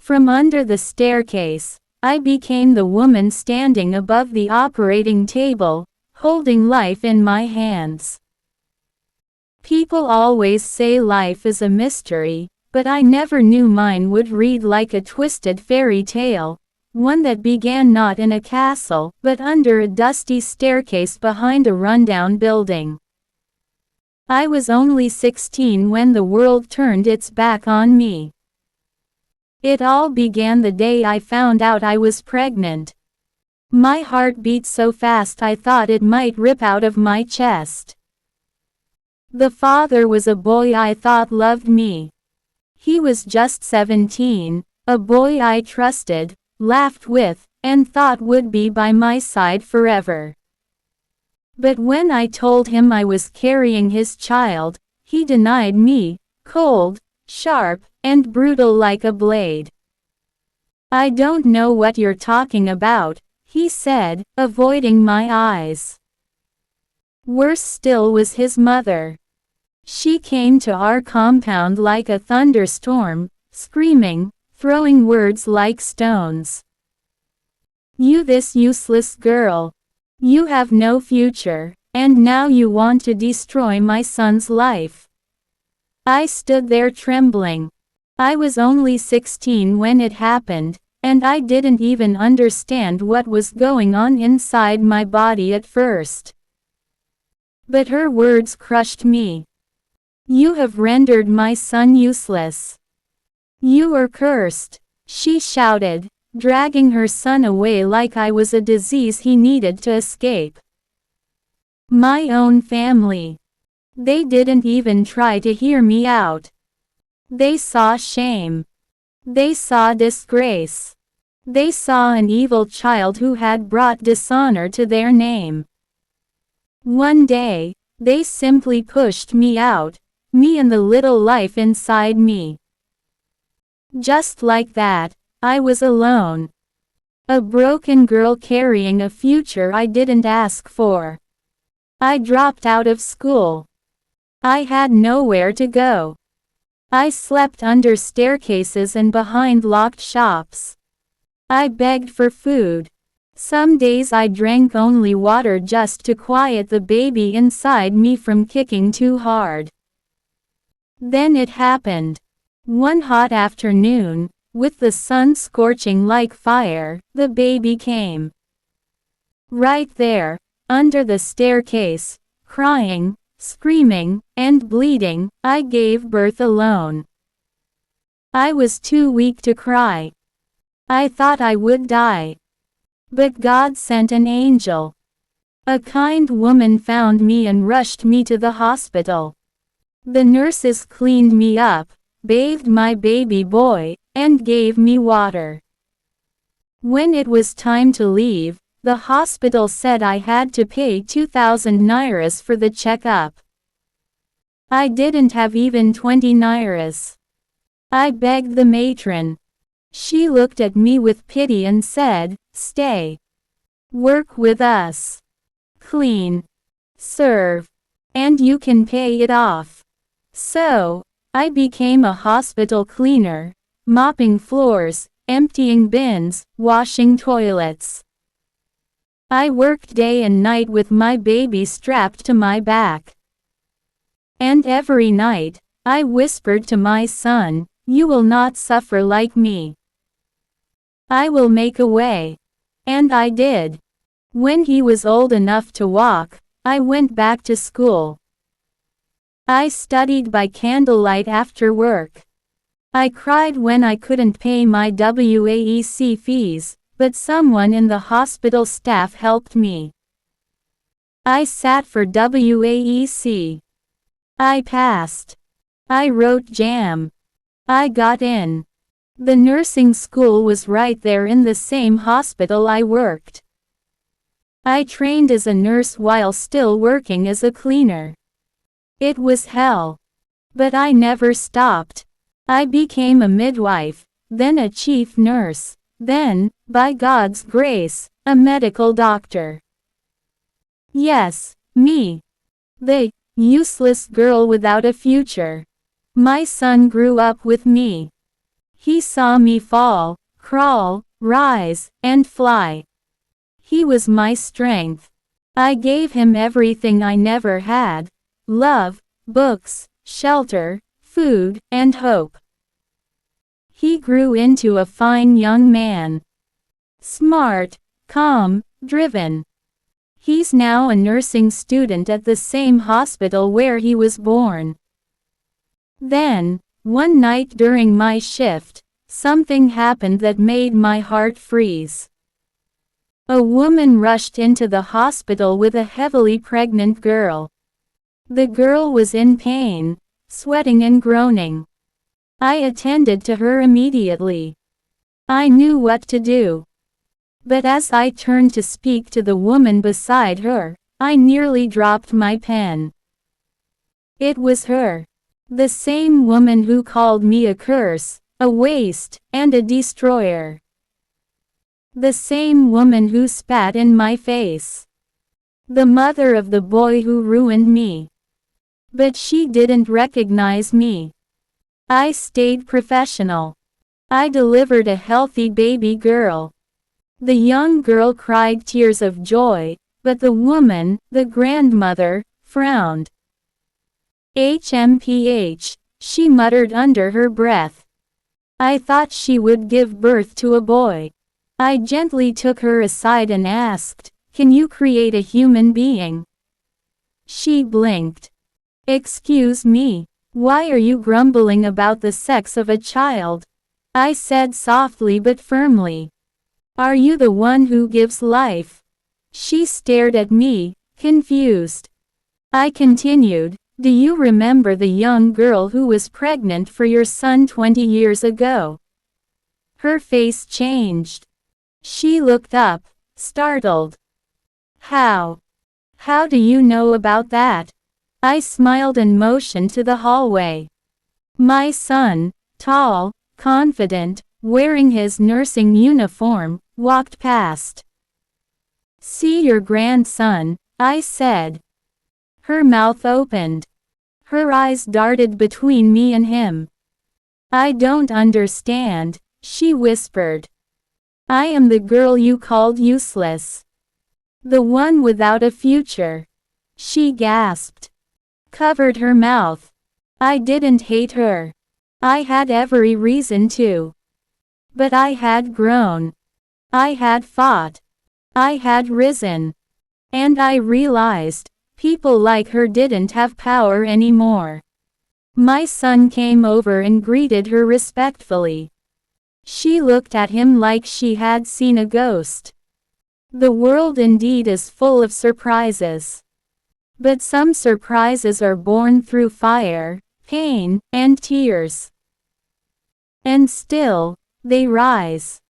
From under the staircase, I became the woman standing above the operating table, holding life in my hands. People always say life is a mystery, but I never knew mine would read like a twisted fairy tale, one that began not in a castle, but under a dusty staircase behind a rundown building. I was only 16 when the world turned its back on me. It all began the day I found out I was pregnant. My heart beat so fast I thought it might rip out of my chest. The father was a boy I thought loved me. He was just 17, a boy I trusted, laughed with, and thought would be by my side forever. But when I told him I was carrying his child, he denied me, cold, sharp, and brutal like a blade. "I don't know what you're talking about," he said, avoiding my eyes. Worse still was his mother. She came to our compound like a thunderstorm, screaming, throwing words like stones. "You this useless girl. You have no future, and now you want to destroy my son's life." I stood there trembling. I was only 16 when it happened, and I didn't even understand what was going on inside my body at first. But her words crushed me. "You have rendered my son useless. You are cursed," she shouted, dragging her son away like I was a disease he needed to escape. My own family. They didn't even try to hear me out. They saw shame. They saw disgrace. They saw an evil child who had brought dishonor to their name. One day, they simply pushed me out, me and the little life inside me. Just like that, I was alone. A broken girl carrying a future I didn't ask for. I dropped out of school. I had nowhere to go. I slept under staircases and behind locked shops. I begged for food. Some days I drank only water just to quiet the baby inside me from kicking too hard. Then it happened. One hot afternoon, with the sun scorching like fire, the baby came. Right there, under the staircase, crying, screaming, and bleeding, I gave birth alone. I was too weak to cry. I thought I would die. But God sent an angel. A kind woman found me and rushed me to the hospital. The nurses cleaned me up, bathed my baby boy, and gave me water. When it was time to leave, the hospital said I had to pay 2,000 nairas for the checkup. I didn't have even 20 nairas. I begged the matron. She looked at me with pity and said, "Stay. Work with us. Clean. Serve. And you can pay it off." So, I became a hospital cleaner, mopping floors, emptying bins, washing toilets. I worked day and night with my baby strapped to my back. And every night, I whispered to my son, "You will not suffer like me. I will make a way." And I did. When he was old enough to walk, I went back to school. I studied by candlelight after work. I cried when I couldn't pay my WAEC fees, but someone in the hospital staff helped me. I sat for WAEC. I passed. I wrote JAM. I got in. The nursing school was right there in the same hospital I worked. I trained as a nurse while still working as a cleaner. It was hell. But I never stopped. I became a midwife, then a chief nurse, then, by God's grace, a medical doctor. Yes, me. The useless girl without a future. My son grew up with me. He saw me fall, crawl, rise, and fly. He was my strength. I gave him everything I never had: love, books, shelter, food, and hope. He grew into a fine young man. Smart, calm, driven. He's now a nursing student at the same hospital where he was born. Then, one night during my shift, something happened that made my heart freeze. A woman rushed into the hospital with a heavily pregnant girl. The girl was in pain, sweating and groaning. I attended to her immediately. I knew what to do. But as I turned to speak to the woman beside her, I nearly dropped my pen. It was her. The same woman who called me a curse, a waste, and a destroyer. The same woman who spat in my face. The mother of the boy who ruined me. But she didn't recognize me. I stayed professional. I delivered a healthy baby girl. The young girl cried tears of joy, but the woman, the grandmother, frowned. HMPH, she muttered under her breath. I thought she would give birth to a boy. I gently took her aside and asked, "Can you create a human being?" She blinked. "Excuse me, why are you grumbling about the sex of a child?" I said softly but firmly. "Are you the one who gives life?" She stared at me, confused. I continued, "Do you remember the young girl who was pregnant for your son 20 years ago?" Her face changed. She looked up, startled. How? How do you know about that?" I smiled and motioned to the hallway. My son, tall, confident, wearing his nursing uniform, walked past. "See your grandson," I said. Her mouth opened. Her eyes darted between me and him. "I don't understand," she whispered. "I am the girl you called useless. The one without a future." She gasped. Covered her mouth. I didn't hate her. I had every reason to. But I had grown. I had fought. I had risen. And I realized, people like her didn't have power anymore. My son came over and greeted her respectfully. She looked at him like she had seen a ghost. The world indeed is full of surprises. But some surprises are born through fire, pain, and tears. And still, they rise.